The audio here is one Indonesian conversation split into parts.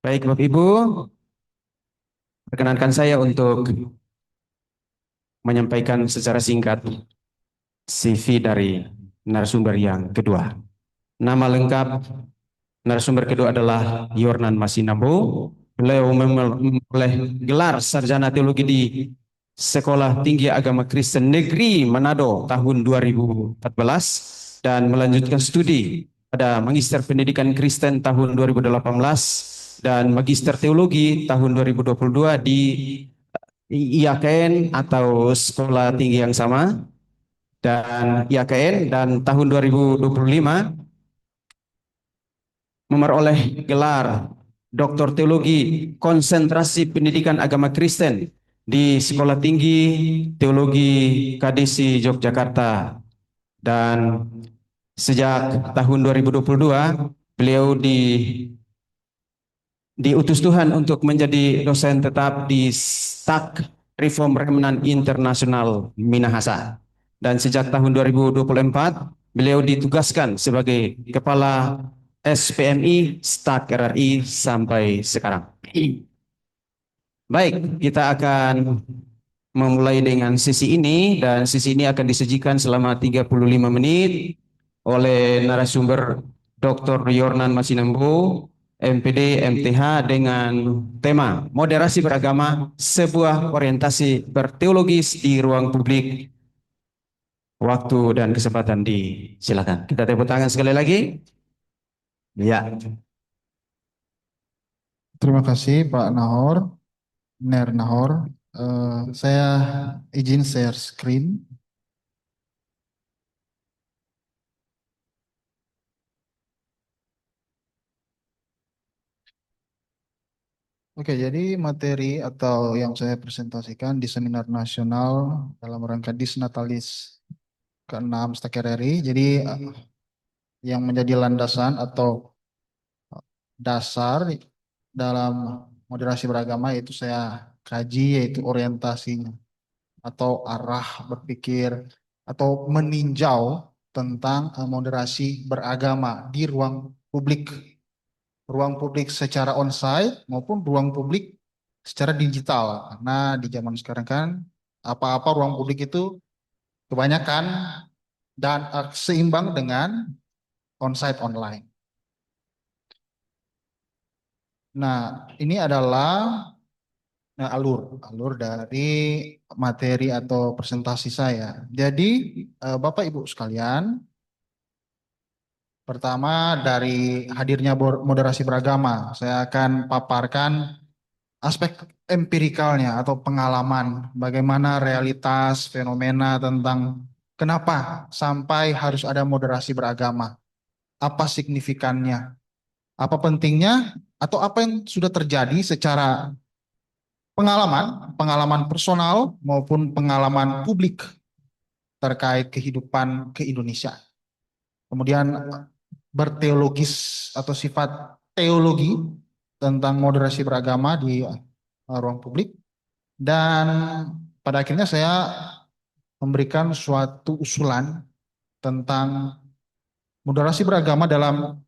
Baik, Bapak Ibu, perkenankan saya untuk menyampaikan secara singkat CV dari narasumber yang kedua. Nama lengkap narasumber kedua adalah Yornan Masinambo. Beliau memperoleh gelar sarjana teologi di Sekolah Tinggi Agama Kristen Negeri Manado tahun 2014 dan melanjutkan studi pada Magister Pendidikan Kristen tahun 2018 dan Magister Teologi tahun 2022 di IAKN atau Sekolah Tinggi yang sama dan IAKN dan tahun 2025 memperoleh gelar Doktor Teologi Konsentrasi Pendidikan Agama Kristen di Sekolah Tinggi Teologi KDC Yogyakarta dan sejak tahun 2022 beliau diutus Tuhan untuk menjadi dosen tetap di STAK Reform Remnant Internasional Minahasa. Dan sejak tahun 2024, beliau ditugaskan sebagai Kepala SPMI STAK RRI sampai sekarang. Baik, kita akan memulai dengan sesi ini dan sesi ini akan disajikan selama 35 menit oleh narasumber Dr. Yornan Masinembo, MPD MTH dengan tema Moderasi Beragama, sebuah orientasi berteologis di ruang publik. Waktu dan kesempatan disilakan. Kita tepuk tangan sekali lagi. Ya, Terima kasih Pak Nahor, Ner Nahor. Saya izin share screen. Oke, jadi materi atau yang saya presentasikan di seminar nasional dalam rangka Disnatalis ke-6 STKRRI. Jadi yang menjadi landasan atau dasar dalam moderasi beragama yaitu saya kaji yaitu orientasinya atau arah berpikir atau meninjau tentang moderasi beragama di ruang publik secara onsite maupun ruang publik secara digital. Karena di zaman sekarang kan apa-apa ruang publik itu kebanyakan dan seimbang dengan onsite online. Nah, ini adalah alur dari materi atau presentasi saya. Jadi, Bapak Ibu sekalian, pertama dari hadirnya moderasi beragama, saya akan paparkan aspek empirikalnya atau pengalaman, bagaimana realitas fenomena tentang kenapa sampai harus ada moderasi beragama, apa signifikannya, apa pentingnya, atau apa yang sudah terjadi secara pengalaman personal maupun pengalaman publik terkait kehidupan ke-Indonesia. Kemudian berteologis atau sifat teologi tentang moderasi beragama di ruang publik. Dan pada akhirnya saya memberikan suatu usulan tentang moderasi beragama dalam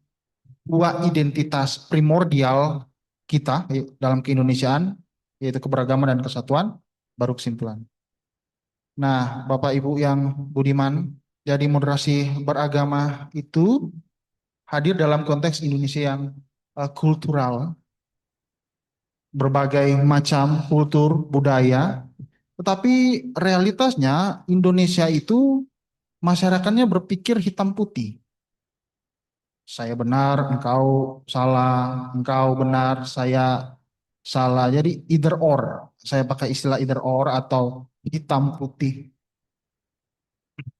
dua identitas primordial kita dalam keindonesiaan, yaitu keberagaman dan kesatuan, baru kesimpulan. Nah, Bapak Ibu yang budiman, jadi moderasi beragama itu hadir dalam konteks Indonesia yang kultural, berbagai macam kultur, budaya, tetapi realitasnya Indonesia itu masyarakatnya berpikir hitam putih. Saya benar, engkau salah, engkau benar, saya salah. Jadi either or. Saya pakai istilah either or atau hitam putih.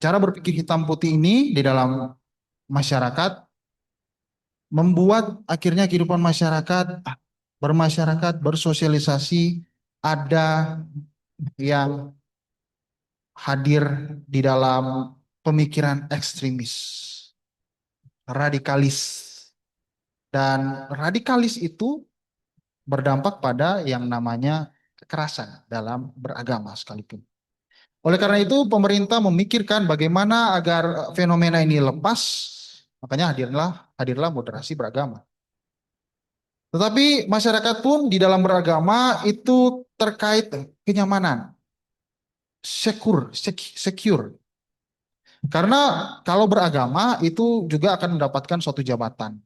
Cara berpikir hitam putih ini di dalam masyarakat membuat akhirnya kehidupan masyarakat bermasyarakat bersosialisasi ada yang hadir di dalam pemikiran ekstremis, radikalis. Dan radikalis itu berdampak pada yang namanya kekerasan dalam beragama sekalipun. Oleh karena itu, pemerintah memikirkan bagaimana agar fenomena ini lepas, makanya hadirlah moderasi beragama. Tetapi masyarakat pun di dalam beragama itu terkait kenyamanan, secure. Karena kalau beragama itu juga akan mendapatkan suatu jabatan.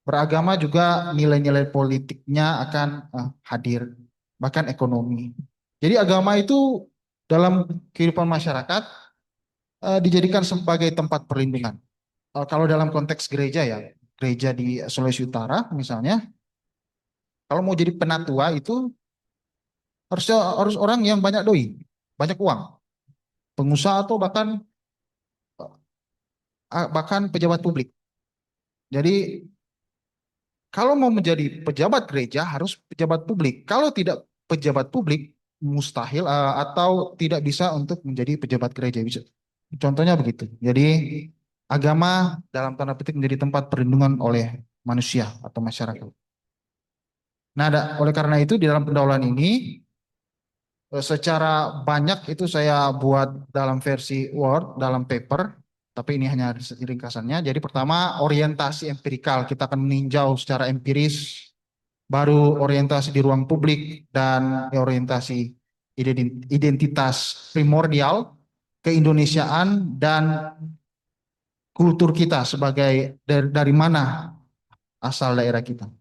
Beragama juga nilai-nilai politiknya akan hadir, bahkan ekonomi. Jadi agama itu dalam kehidupan masyarakat dijadikan sebagai tempat perlindungan. Kalau dalam konteks gereja ya, gereja di Sulawesi Utara misalnya, kalau mau jadi penatua itu harus orang yang banyak doi, banyak uang, pengusaha atau bahkan pejabat publik. Jadi kalau mau menjadi pejabat gereja harus pejabat publik. Kalau tidak pejabat publik mustahil atau tidak bisa untuk menjadi pejabat gereja. Bisa. Contohnya begitu. Jadi agama dalam tanda petik menjadi tempat perlindungan oleh manusia atau masyarakat. Nah, oleh karena itu di dalam pendaulan ini secara banyak itu saya buat dalam versi Word, dalam paper, tapi ini hanya ringkasannya. Jadi pertama orientasi empirikal, kita akan meninjau secara empiris, baru orientasi di ruang publik dan orientasi identitas primordial, keindonesiaan dan kultur kita sebagai dari mana asal daerah kita.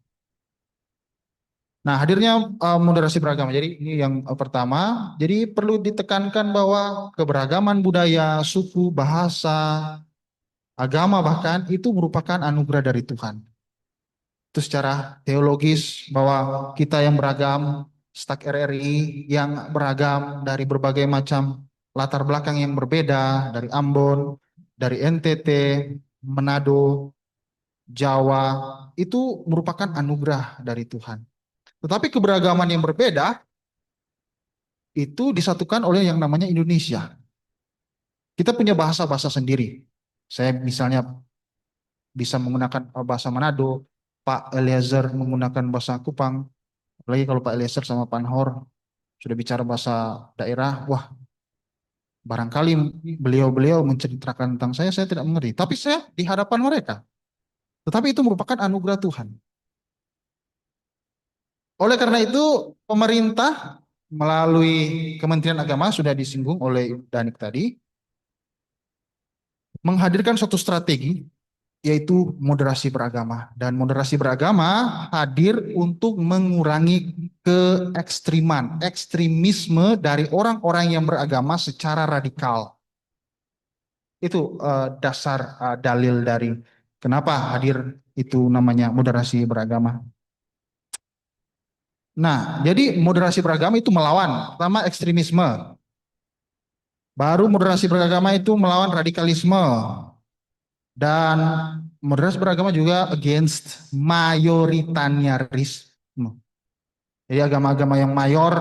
Nah, hadirnya moderasi beragama. Jadi ini yang pertama. Jadi perlu ditekankan bahwa keberagaman budaya, suku, bahasa, agama bahkan itu merupakan anugerah dari Tuhan. Itu secara teologis bahwa kita yang beragam, Stak RRI yang beragam dari berbagai macam latar belakang yang berbeda, dari Ambon, dari NTT, Manado, Jawa, itu merupakan anugerah dari Tuhan. Tetapi keberagaman yang berbeda itu disatukan oleh yang namanya Indonesia. Kita punya bahasa-bahasa sendiri. Saya misalnya bisa menggunakan bahasa Manado, Pak Eliezer menggunakan bahasa Kupang, apalagi kalau Pak Eliezer sama Pak Anhor sudah bicara bahasa daerah, wah barangkali beliau-beliau menceritakan tentang saya tidak mengerti. Tapi saya di hadapan mereka. Tetapi itu merupakan anugerah Tuhan. Oleh karena itu, pemerintah melalui Kementerian Agama sudah disinggung oleh Danik tadi, menghadirkan suatu strategi yaitu moderasi beragama. Dan moderasi beragama hadir untuk mengurangi ekstremisme dari orang-orang yang beragama secara radikal. Itu dasar dalil dari kenapa hadir itu namanya moderasi beragama. Nah, jadi moderasi beragama itu melawan pertama ekstremisme. Baru moderasi beragama itu melawan radikalisme. Dan moderasi beragama juga against mayoritarianisme. Jadi agama-agama yang mayor,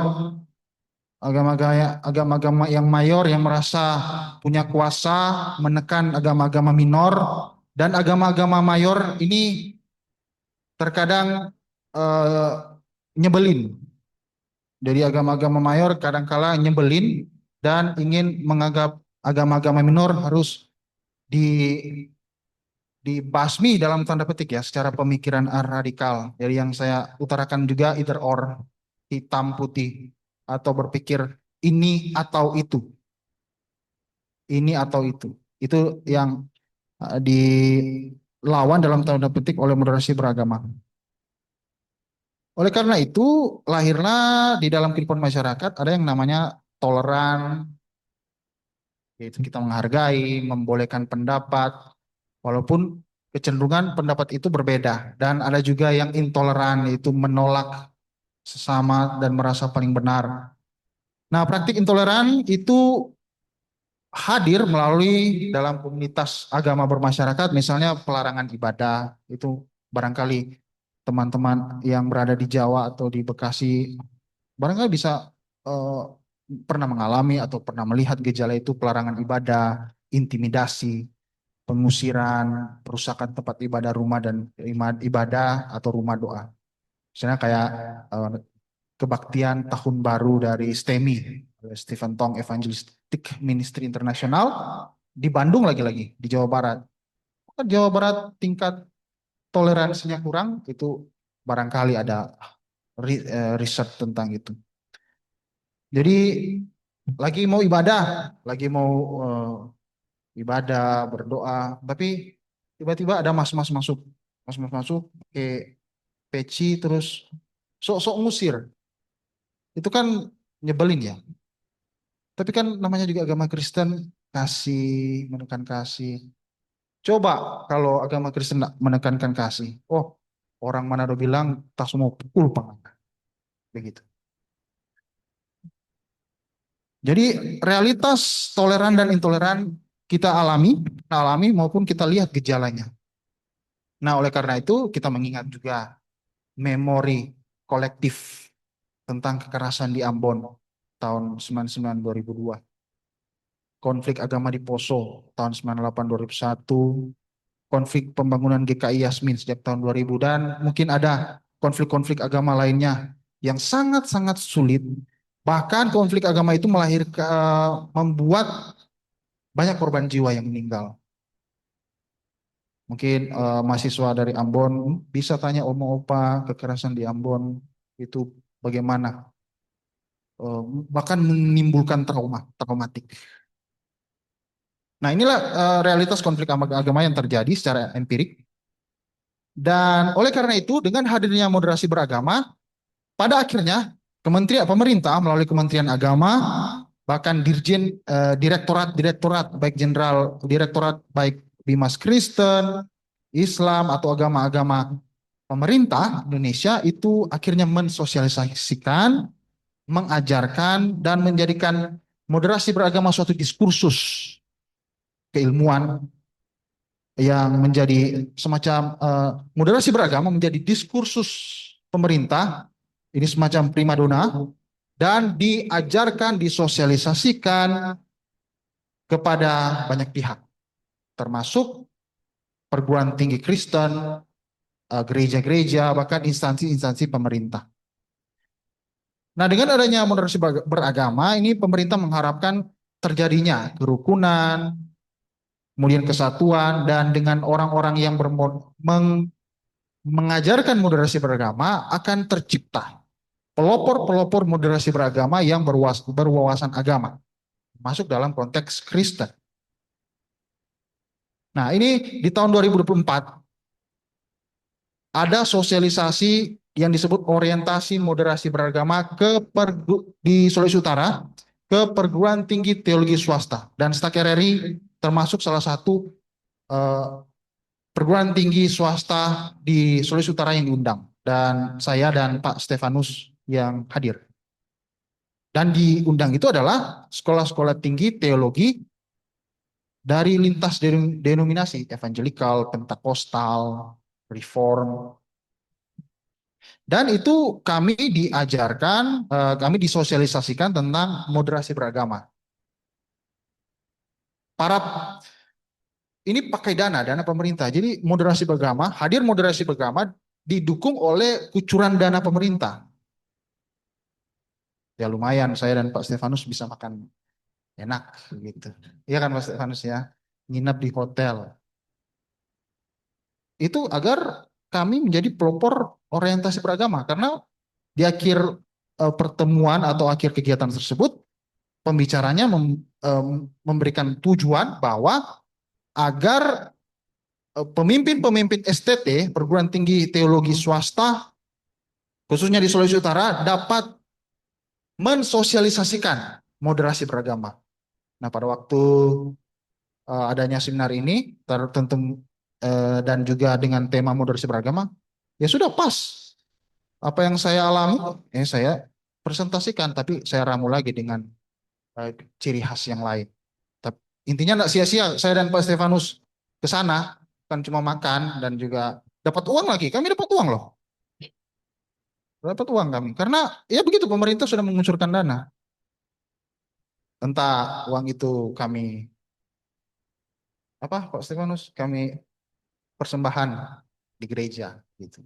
agama-agama yang mayor yang merasa punya kuasa menekan agama-agama minor, dan agama-agama mayor ini terkadang eh, nyebelin. Jadi agama-agama mayor kadangkala nyebelin dan ingin menganggap agama-agama minor harus di dibasmi dalam tanda petik ya secara pemikiran radikal. Jadi yang saya utarakan juga either or, hitam putih, atau berpikir ini atau itu, ini atau itu. Itu yang dilawan dalam tanda petik oleh moderasi beragama. Oleh karena itu lahirlah di dalam kehidupan masyarakat ada yang namanya toleran, yaitu kita menghargai, membolehkan pendapat, walaupun kecenderungan pendapat itu berbeda. Dan ada juga yang intoleran, yaitu menolak sesama dan merasa paling benar. Nah, praktik intoleran itu hadir melalui dalam komunitas agama bermasyarakat, misalnya pelarangan ibadah. Itu barangkali teman-teman yang berada di Jawa atau di Bekasi, barangkali bisa eh, pernah mengalami atau pernah melihat gejala itu pelarangan ibadah, intimidasi, pengusiran, perusakan tempat ibadah rumah dan ibadah atau rumah doa. Misalnya kayak eh, kebaktian tahun baru dari STEMI, Stephen Tong Evangelistic Ministry International di Bandung lagi-lagi di Jawa Barat. Jawa Barat tingkat toleransinya kurang itu barangkali ada riset tentang itu. Jadi lagi mau ibadah, lagi mau ibadah, berdoa, tapi tiba-tiba ada mas-mas masuk, mas-mas masuk, pakai peci terus sok-sok ngusir. Itu kan nyebelin ya. Tapi kan namanya juga agama Kristen, kasih, menekan kasih. Coba kalau agama Kristen nggak menekankan kasih. Oh, orang Manado bilang tak semua pukul pangan. Begitu. Jadi realitas toleran dan intoleran kita alami maupun kita lihat gejalanya. Nah, oleh karena itu kita mengingat juga memori kolektif tentang kekerasan di Ambon tahun 99 2002. Konflik agama di Poso tahun 98 2001, konflik pembangunan GKI Yasmin sejak tahun 2000 dan mungkin ada konflik-konflik agama lainnya yang sangat-sangat sulit. Bahkan konflik agama itu membuat banyak korban jiwa yang meninggal. Mungkin mahasiswa dari Ambon bisa tanya Oma Opa kekerasan di Ambon itu bagaimana, bahkan menimbulkan traumatik. Nah inilah realitas konflik agama yang terjadi secara empirik. Dan oleh karena itu dengan hadirnya moderasi beragama, pada akhirnya pemerintah melalui Kementerian Agama bahkan direktorat baik jenderal direktorat baik Bimas Kristen, Islam atau agama-agama pemerintah Indonesia itu akhirnya mensosialisasikan, mengajarkan dan menjadikan moderasi beragama suatu diskursus keilmuan yang menjadi semacam moderasi beragama menjadi diskursus pemerintah, ini semacam primadona dan diajarkan, disosialisasikan kepada banyak pihak, termasuk perguruan tinggi Kristen, gereja-gereja, bahkan instansi-instansi pemerintah. Nah, dengan adanya moderasi beragama, ini pemerintah mengharapkan terjadinya kerukunan, kemudian kesatuan, dan dengan orang-orang yang mengajarkan moderasi beragama akan tercipta pelopor-pelopor moderasi beragama yang berwawasan agama, masuk dalam konteks Kristen. Nah, ini di tahun 2024 ada sosialisasi yang disebut orientasi moderasi beragama di Sulawesi Utara ke perguruan tinggi teologi swasta, dan STAK RRI termasuk salah satu perguruan tinggi swasta di Sulawesi Utara yang diundang, dan saya dan Pak Stefanus yang hadir. Dan diundang itu adalah sekolah-sekolah tinggi teologi dari lintas denominasi, evangelikal, pentakostal, reform. Dan itu kami diajarkan, kami disosialisasikan tentang moderasi beragama. Ini pakai dana pemerintah. Jadi hadir moderasi beragama didukung oleh kucuran dana pemerintah. Ya lumayan, saya dan Pak Stefanus bisa makan enak gitu. Iya kan Pak Stefanus ya, nginap di hotel. Itu agar kami menjadi pelopor orientasi beragama, karena di akhir pertemuan atau akhir kegiatan tersebut pembicaranya memberikan tujuan bahwa agar pemimpin-pemimpin STT, perguruan tinggi teologi swasta, khususnya di Sulawesi Utara, dapat mensosialisasikan moderasi beragama. Nah, pada waktu adanya seminar ini, tertentu dan juga dengan tema moderasi beragama, ya sudah pas. Apa yang saya alami, saya presentasikan, tapi saya ramu lagi dengan ciri khas yang lain. Tapi intinya nggak sia-sia saya dan Pak Stefanus ke sana, bukan cuma makan dan juga dapat uang lagi. Kami dapat uang loh. Dapat uang kami. Karena ya begitu, pemerintah sudah menguncurkan dana. Entah uang itu kami Pak Stefanus, kami persembahan di gereja gitu.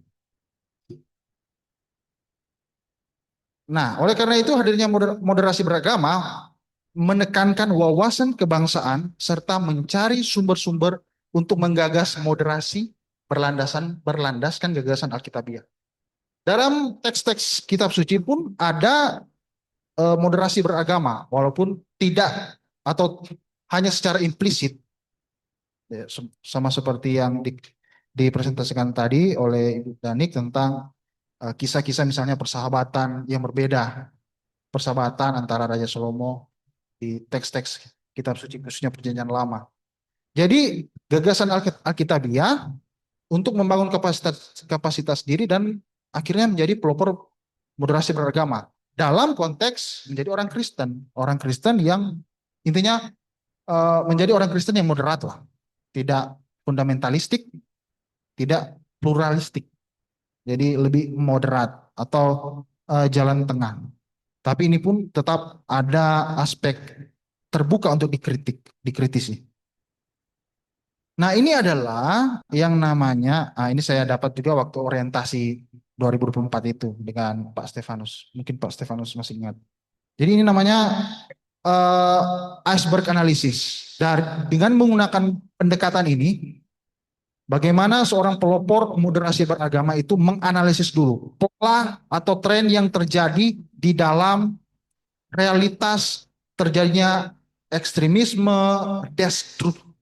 Nah, oleh karena itu hadirnya moderasi beragama menekankan wawasan kebangsaan serta mencari sumber-sumber untuk menggagas moderasi berlandaskan gagasan Alkitabiah. Dalam teks-teks kitab suci pun ada moderasi beragama, walaupun tidak atau hanya secara implisit, ya, sama seperti yang dipresentasikan tadi oleh Ibu Danik tentang kisah-kisah misalnya persahabatan yang berbeda, persahabatan antara Raja Salomo di teks-teks kitab suci khususnya Perjanjian Lama. Jadi gagasan Alkitabiah untuk membangun kapasitas kapasitas diri dan akhirnya menjadi pelopor moderasi beragama dalam konteks menjadi orang Kristen yang intinya menjadi orang Kristen yang moderat lah, tidak fundamentalistik, tidak pluralistik, jadi lebih moderat atau jalan tengah. Tapi ini pun tetap ada aspek terbuka untuk dikritisi. Nah, ini adalah yang namanya, ini saya dapat juga waktu orientasi 2024 itu dengan Pak Stefanus. Mungkin Pak Stefanus masih ingat. Jadi ini namanya iceberg analysis. Dengan menggunakan pendekatan ini, bagaimana seorang pelopor moderasi beragama itu menganalisis dulu pola atau tren yang terjadi di dalam realitas terjadinya ekstremisme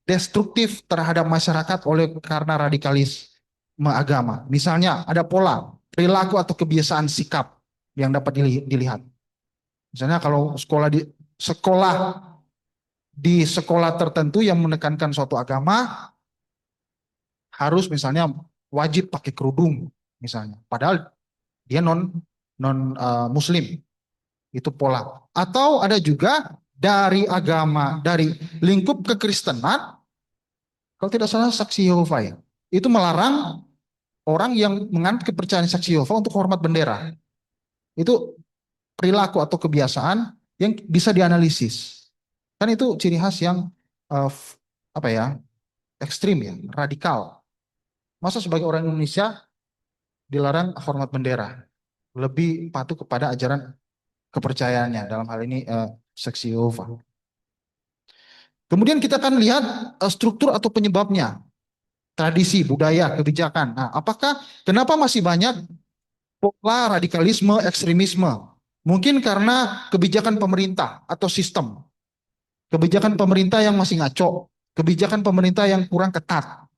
destruktif terhadap masyarakat oleh karena radikalisme agama. Misalnya ada pola, perilaku atau kebiasaan sikap yang dapat dilihat. Misalnya kalau di sekolah tertentu yang menekankan suatu agama harus misalnya wajib pakai kerudung misalnya. Padahal dia non non muslim. Itu pola. Atau ada juga dari agama, dari lingkup kekristenan, kalau tidak salah saksi Yehova ya, itu melarang orang yang menganut kepercayaan saksi Yehova untuk hormat bendera. Itu perilaku atau kebiasaan yang bisa dianalisis. Kan itu ciri khas yang uh, apa ya, ekstrim ya, radikal. Masa sebagai orang Indonesia dilarang hormat bendera, lebih patuh kepada ajaran kepercayaannya dalam hal ini saksi Yehova. Kemudian kita akan lihat struktur atau penyebabnya, tradisi, budaya, kebijakan. Nah, kenapa masih banyak pola radikalisme, ekstremisme? Mungkin karena kebijakan pemerintah atau sistem. Kebijakan pemerintah yang masih ngaco, kebijakan pemerintah yang kurang ketat.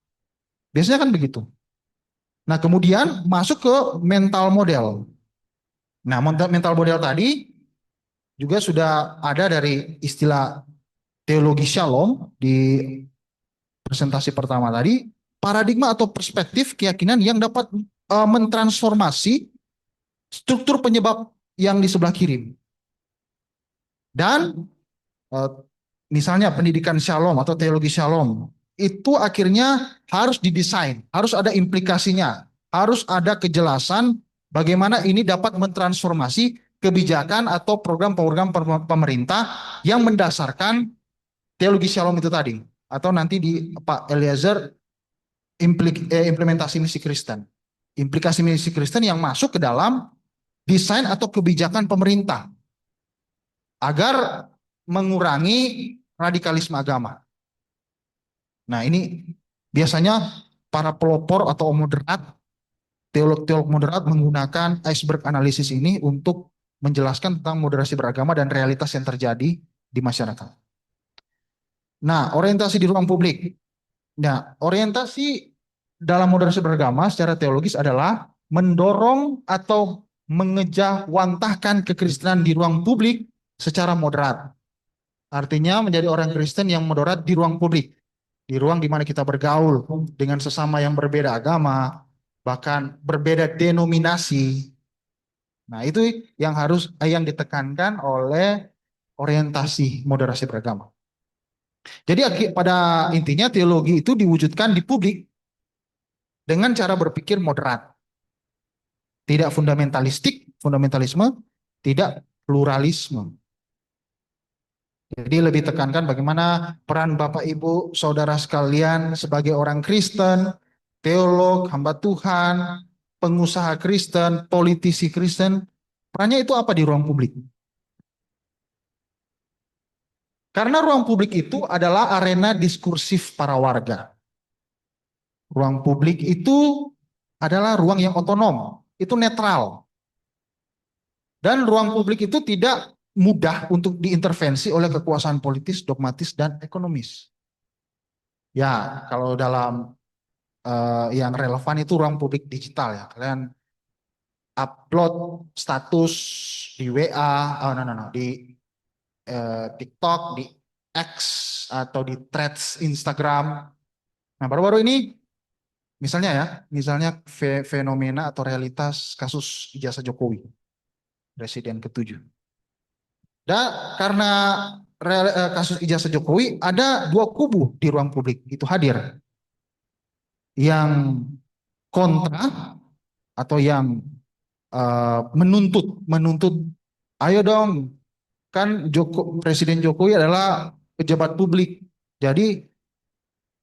Biasanya kan begitu. Nah, kemudian masuk ke mental model. Nah, mental model tadi juga sudah ada dari istilah teologi shalom di presentasi pertama tadi, paradigma atau perspektif keyakinan yang dapat mentransformasi struktur penyebab yang di sebelah kiri. Dan misalnya pendidikan shalom atau teologi shalom itu akhirnya harus didesain, harus ada implikasinya, harus ada kejelasan bagaimana ini dapat mentransformasi kebijakan atau program-program pemerintah yang mendasarkan teologi shalom itu tadi. Atau nanti di Pak Eliezer implementasi misi Kristen. Implikasi misi Kristen yang masuk ke dalam desain atau kebijakan pemerintah agar mengurangi radikalisme agama. Nah, ini biasanya para pelopor atau moderat, teolog-teolog moderat menggunakan iceberg analisis ini untuk menjelaskan tentang moderasi beragama dan realitas yang terjadi di masyarakat. Nah, orientasi di ruang publik. Nah, orientasi dalam moderasi beragama secara teologis adalah mendorong atau mengejawantahkan kekristenan di ruang publik secara moderat. Artinya menjadi orang Kristen yang moderat di ruang publik, di ruang di mana kita bergaul dengan sesama yang berbeda agama, bahkan berbeda denominasi. Nah, itu yang ditekankan oleh orientasi moderasi beragama. Jadi pada intinya teologi itu diwujudkan di publik dengan cara berpikir moderat. Tidak fundamentalisme, tidak pluralisme. Jadi lebih tekankan bagaimana peran Bapak Ibu, saudara sekalian sebagai orang Kristen, teolog, hamba Tuhan, pengusaha Kristen, politisi Kristen, perannya itu apa di ruang publik? Karena ruang publik itu adalah arena diskursif para warga. Ruang publik itu adalah ruang yang otonom, itu netral. Dan ruang publik itu tidak mudah untuk diintervensi oleh kekuasaan politis, dogmatis, dan ekonomis. Ya, kalau dalam yang relevan itu ruang publik digital ya. Kalian upload status di WA, oh no no no, di TikTok, di X atau di Threads Instagram. Nah, baru-baru ini misalnya ya, misalnya fenomena atau realitas kasus ijazah Jokowi, Presiden ke-7. Dan karena kasus ijazah Jokowi ada dua kubu di ruang publik itu hadir, yang kontra atau yang menuntut menuntut, ayo dong, kan Presiden Jokowi adalah pejabat publik, jadi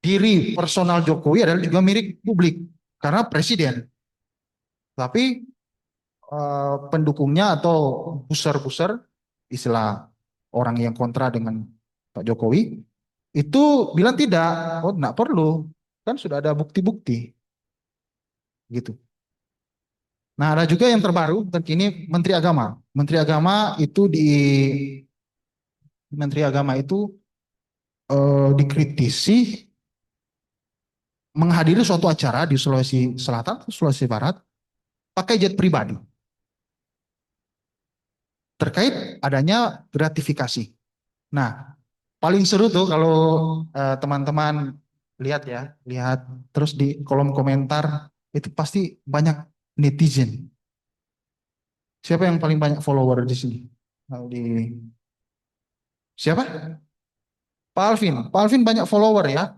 diri personal Jokowi adalah juga milik publik karena presiden. Tapi pendukungnya atau buser-buser, istilah orang yang kontra dengan Pak Jokowi, itu bilang tidak, oh nggak perlu, kan sudah ada bukti-bukti, gitu. Nah, ada juga yang terbaru terkini, Menteri Agama. Menteri Agama itu dikritisi menghadiri suatu acara di Sulawesi Selatan, Sulawesi Barat, pakai jet pribadi terkait adanya gratifikasi. Nah, paling seru tuh kalau teman-teman lihat ya, lihat terus di kolom komentar itu pasti banyak netizen. Siapa yang paling banyak follower di sini? Siapa? Pak Alvin. Pak Alvin banyak follower ya,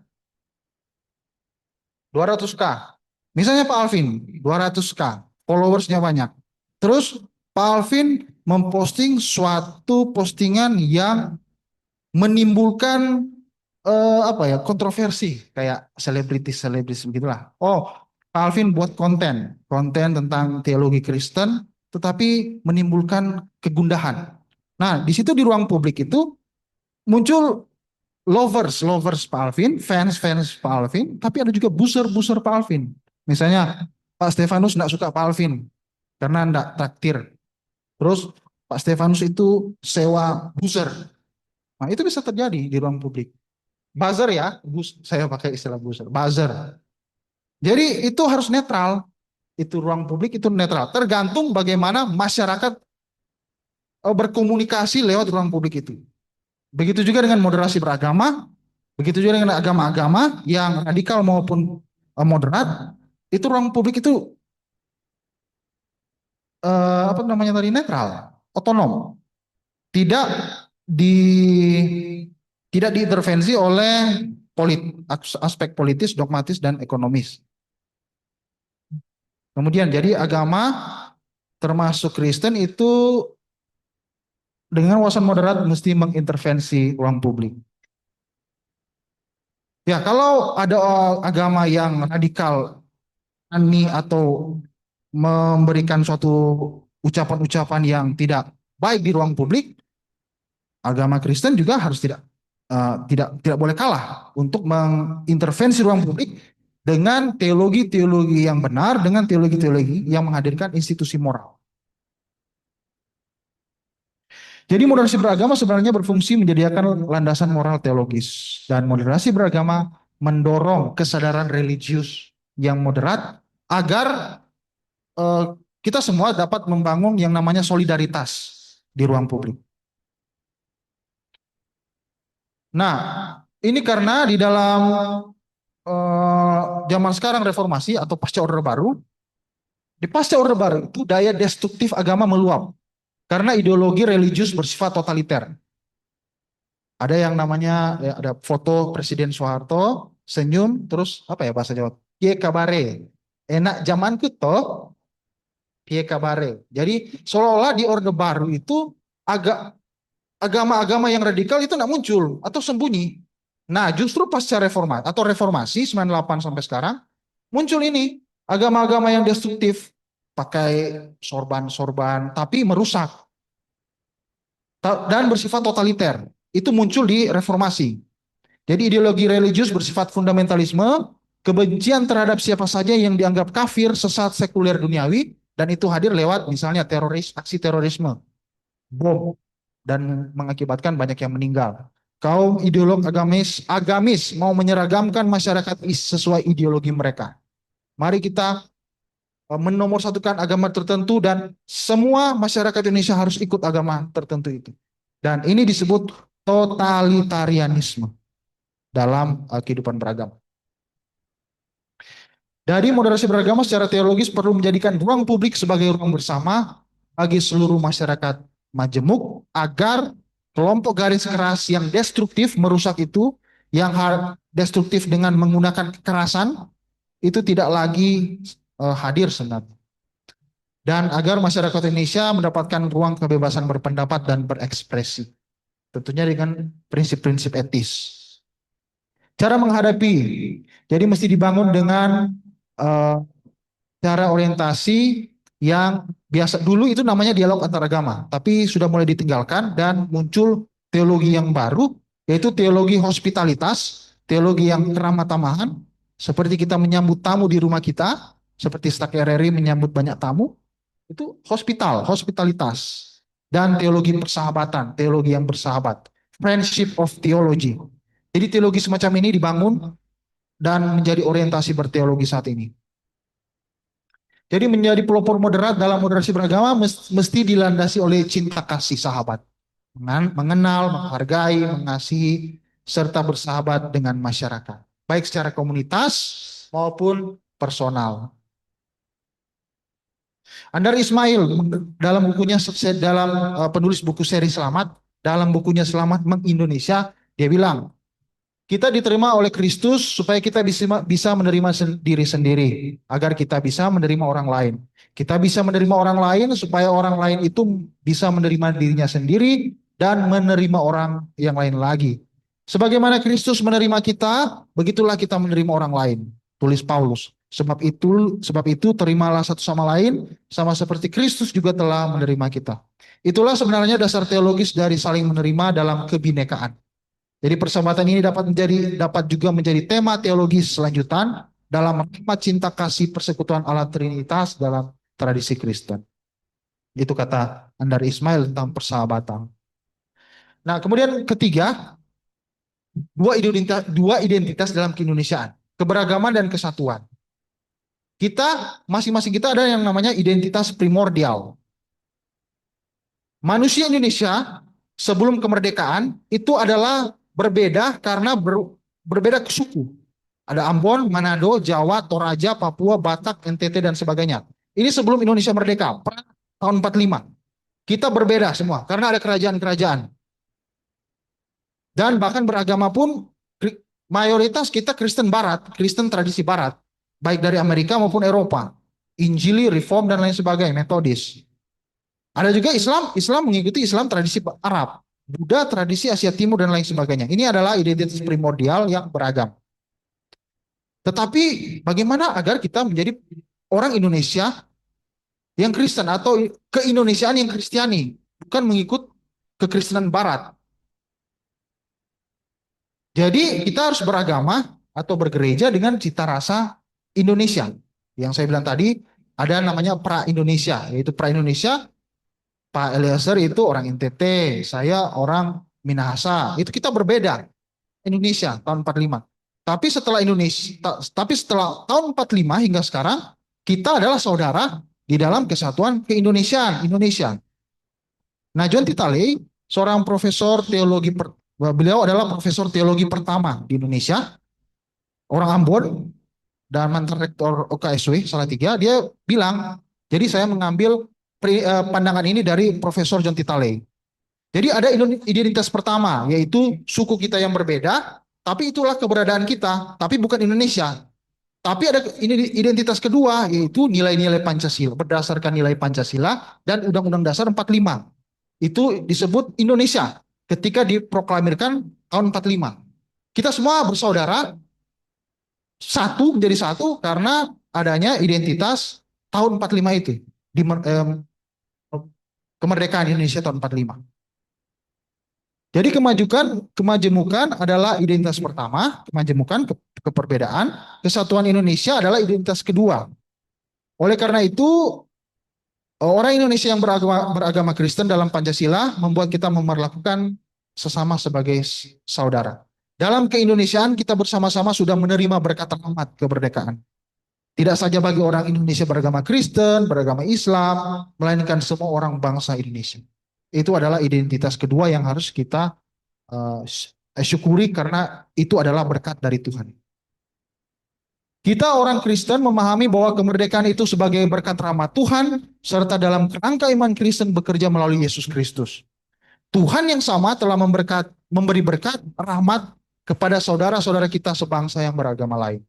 200K. Misalnya Pak Alvin, 200K. Followersnya banyak. Terus Pak Alvin memposting suatu postingan yang menimbulkan apa ya, kontroversi kayak selebritis begitulah. Oh, Pak Alvin buat konten tentang teologi Kristen, tetapi menimbulkan kegundahan. Nah, di situ di ruang publik itu muncul lovers Pak Alvin, fans Pak Alvin, tapi ada juga buser Pak Alvin. Misalnya Pak Stefanus nggak suka Pak Alvin karena nggak traktir. Terus Pak Stefanus itu sewa buzzer. Nah, itu bisa terjadi di ruang publik. Buzzer ya, saya pakai istilah buzzer, buzzer. Jadi itu harus netral. Itu ruang publik itu netral. Tergantung bagaimana masyarakat berkomunikasi lewat ruang publik itu. Begitu juga dengan moderasi beragama, begitu juga dengan agama-agama yang radikal maupun moderat, itu ruang publik itu apa namanya tadi, netral, otonom, tidak di tidak diintervensi oleh aspek politis, dogmatis dan ekonomis. Kemudian jadi agama termasuk Kristen itu dengan wawasan moderat mesti mengintervensi ruang publik. Ya, kalau ada agama yang radikal atau memberikan suatu ucapan-ucapan yang tidak baik di ruang publik, agama Kristen juga harus tidak boleh kalah untuk mengintervensi ruang publik dengan teologi-teologi yang benar, dengan teologi-teologi yang menghadirkan institusi moral. Jadi moderasi beragama sebenarnya berfungsi menyediakan landasan moral teologis, dan moderasi beragama mendorong kesadaran religius yang moderat agar kita semua dapat membangun yang namanya solidaritas di ruang publik. Nah, ini karena di dalam zaman sekarang reformasi atau pasca Orde Baru, di pasca Orde Baru itu daya destruktif agama meluap karena ideologi religius bersifat totaliter. Ada yang namanya, ya, ada foto Presiden Soeharto senyum, terus apa ya bahasa Jawa? Piye kabare? Enak zamanku toh, piye kabare. Jadi seolah-olah di Orde Baru itu agama-agama yang radikal itu tidak muncul atau sembunyi. Nah, justru pasca reformasi atau reformasi 98 sampai sekarang muncul ini agama-agama yang destruktif, pakai sorban-sorban tapi merusak dan bersifat totaliter. Itu muncul di reformasi. Jadi ideologi religius bersifat fundamentalisme, kebencian terhadap siapa saja yang dianggap kafir, sesat, sekuler, duniawi, Dan itu hadir lewat misalnya aksi terorisme, bom, dan mengakibatkan banyak yang meninggal. Kaum ideolog agamis mau menyeragamkan masyarakat sesuai ideologi mereka. Mari kita menomorsatukan agama tertentu dan semua masyarakat Indonesia harus ikut agama tertentu itu. Dan ini disebut totalitarianisme dalam kehidupan beragama. Dari moderasi beragama secara teologis perlu menjadikan ruang publik sebagai ruang bersama bagi seluruh masyarakat majemuk agar kelompok garis keras yang destruktif merusak itu, yang destruktif dengan menggunakan kekerasan itu tidak lagi hadir sebenarnya. Dan agar masyarakat Indonesia mendapatkan ruang kebebasan berpendapat dan berekspresi. Tentunya dengan prinsip-prinsip etis. Cara menghadapi, jadi mesti dibangun dengan cara orientasi yang biasa dulu itu namanya dialog antaragama, tapi sudah mulai ditinggalkan dan muncul teologi yang baru, yaitu teologi hospitalitas, teologi yang keramah tamahan, seperti kita menyambut tamu di rumah kita, seperti Stak RRI menyambut banyak tamu, itu hospitalitas, dan teologi persahabatan, teologi yang bersahabat, friendship of theology. Jadi teologi semacam ini dibangun dan menjadi orientasi berteologi saat ini. Jadi menjadi pelopor moderat dalam moderasi beragama mesti dilandasi oleh cinta kasih sahabat. Mengenal, menghargai, mengasihi, serta bersahabat dengan masyarakat. Baik secara komunitas maupun personal. Andar Ismail dalam bukunya, dalam penulis buku seri Selamat, dalam bukunya Selamat Meng-Indonesia, dia bilang, kita diterima oleh Kristus supaya kita bisa menerima diri sendiri, agar kita bisa menerima orang lain. Kita bisa menerima orang lain supaya orang lain itu bisa menerima dirinya sendiri dan menerima orang yang lain lagi. Sebagaimana Kristus menerima kita, begitulah kita menerima orang lain, tulis Paulus. Sebab itu terimalah satu sama lain, sama seperti Kristus juga telah menerima kita. Itulah sebenarnya dasar teologis dari saling menerima dalam kebinekaan. Jadi persahabatan ini dapat juga menjadi tema teologis selanjutan dalam hikmat cinta kasih persekutuan Allah Trinitas dalam tradisi Kristen. Itu kata Andar Ismail tentang persahabatan. Nah, kemudian ketiga, dua identitas dalam keindonesiaan, keberagaman dan kesatuan. Masing-masing kita ada yang namanya identitas primordial. Manusia Indonesia sebelum kemerdekaan itu adalah berbeda karena berbeda suku. Ada Ambon, Manado, Jawa, Toraja, Papua, Batak, NTT, dan sebagainya. Ini sebelum Indonesia merdeka, tahun 45. Kita berbeda semua, karena ada kerajaan-kerajaan. Dan bahkan beragama pun, mayoritas kita Kristen Barat, Kristen tradisi Barat. Baik dari Amerika maupun Eropa. Injili, Reform, dan lain sebagainya, Metodis. Ada juga Islam mengikuti Islam tradisi Arab, Buddha tradisi Asia Timur dan lain sebagainya. Ini adalah identitas primordial yang beragam. Tetapi bagaimana agar kita menjadi orang Indonesia yang Kristen atau keindonesiaan yang Kristiani, bukan mengikut kekristenan Barat. Jadi kita harus beragama atau bergereja dengan cita rasa Indonesia. Yang saya bilang tadi ada namanya pra-Indonesia, yaitu pra-Indonesia. Pak Eliezer itu orang NTT, saya orang Minahasa. Itu kita berbeda. Indonesia tahun 45. Tapi setelah tahun 45 hingga sekarang, kita adalah saudara di dalam kesatuan keindonesiaan, Indonesia. Nah, John Titaley, seorang profesor teologi, beliau adalah profesor teologi pertama di Indonesia, orang Ambon, dan mantan rektor UKSW Salatiga. Dia bilang, jadi saya mengambil pandangan ini dari Profesor John Titaley. Jadi ada identitas pertama, yaitu suku kita yang berbeda, tapi itulah keberadaan kita, tapi bukan Indonesia. Tapi ada identitas kedua, yaitu nilai-nilai Pancasila, berdasarkan nilai Pancasila dan Undang-Undang Dasar 45. Itu disebut Indonesia ketika diproklamirkan tahun 45. Kita semua bersaudara, menjadi satu karena adanya identitas tahun 45 itu. Kemerdekaan Indonesia tahun 45. Jadi kemajemukan adalah identitas pertama, kemajemukan, keperbedaan, kesatuan Indonesia adalah identitas kedua. Oleh karena itu, Orang Indonesia yang beragama Kristen dalam Pancasila membuat kita memperlakukan sesama sebagai saudara. Dalam keindonesiaan kita bersama-sama sudah menerima berkat rahmat kemerdekaan. Tidak saja bagi orang Indonesia beragama Kristen, beragama Islam, melainkan semua orang bangsa Indonesia. Itu adalah identitas kedua yang harus kita syukuri karena itu adalah berkat dari Tuhan. Kita orang Kristen memahami bahwa kemerdekaan itu sebagai berkat rahmat Tuhan, serta dalam kerangka iman Kristen bekerja melalui Yesus Kristus. Tuhan yang sama telah memberi berkat rahmat kepada saudara-saudara kita sebangsa yang beragama lain.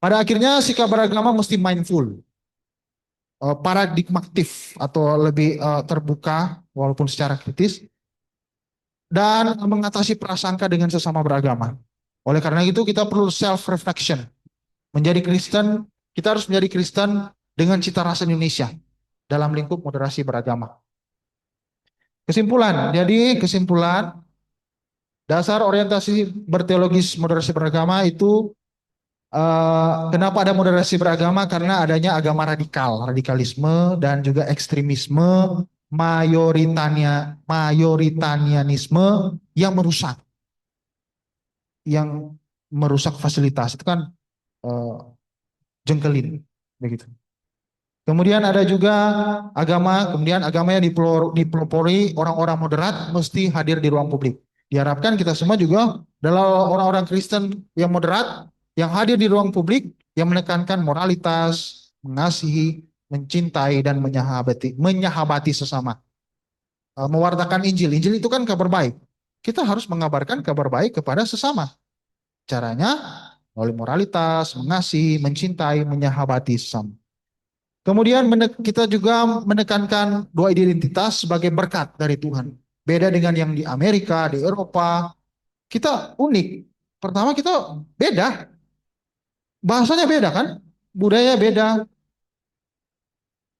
Pada akhirnya sikap beragama mesti mindful, paradigmatif atau lebih terbuka walaupun secara kritis, dan mengatasi prasangka dengan sesama beragama. Oleh karena itu kita perlu self-reflection. Menjadi Kristen, kita harus menjadi Kristen dengan cita rasa Indonesia dalam lingkup moderasi beragama. Kesimpulan, dasar orientasi berteologis moderasi beragama itu kenapa ada moderasi beragama? Karena adanya agama radikalisme dan juga ekstremisme, mayoritarianisme yang merusak fasilitas. Itu kan jengkelin begitu. Kemudian ada juga kemudian agama yang dipelopori orang-orang moderat mesti hadir di ruang publik. Diharapkan kita semua juga adalah orang-orang Kristen yang moderat yang hadir di ruang publik yang menekankan moralitas, mengasihi, mencintai dan menyahabati sesama. Mewartakan Injil. Injil itu kan kabar baik. Kita harus mengabarkan kabar baik kepada sesama. Caranya melalui moralitas, mengasihi, mencintai, menyahabati sesama. Kemudian kita juga menekankan dua identitas sebagai berkat dari Tuhan. Beda dengan yang di Amerika, di Eropa. Kita unik. Pertama kita beda. Bahasanya beda kan? Budaya beda.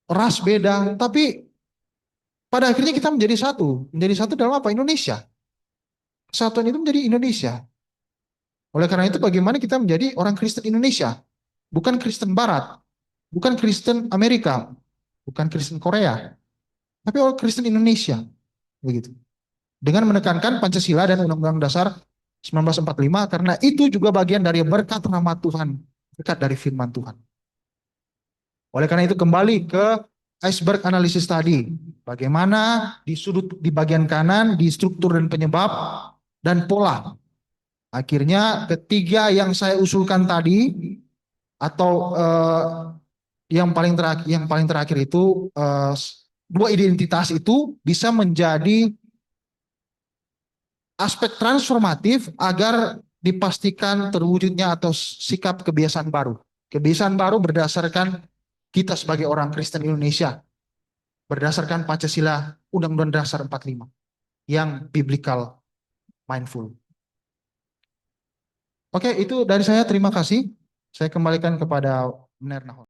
Ras beda. Tapi pada akhirnya kita menjadi satu. Menjadi satu dalam apa? Indonesia. Kesatuan itu menjadi Indonesia. Oleh karena itu bagaimana kita menjadi orang Kristen Indonesia, bukan Kristen Barat, bukan Kristen Amerika, bukan Kristen Korea, tapi orang Kristen Indonesia, begitu. Dengan menekankan Pancasila dan Undang-Undang Dasar 1945 karena itu juga bagian dari berkat rahmat Tuhan, berkat dari firman Tuhan. Oleh karena itu kembali ke iceberg analisis tadi, bagaimana di bagian kanan di struktur dan penyebab dan pola. Akhirnya ketiga yang saya usulkan tadi atau yang paling terakhir itu dua identitas itu bisa menjadi aspek transformatif agar dipastikan terwujudnya atau sikap kebiasaan baru. Kebiasaan baru berdasarkan kita sebagai orang Kristen Indonesia berdasarkan Pancasila Undang-Undang Dasar 45 yang biblical mindful. Oke, itu dari saya. Terima kasih. Saya kembalikan kepada Menerna.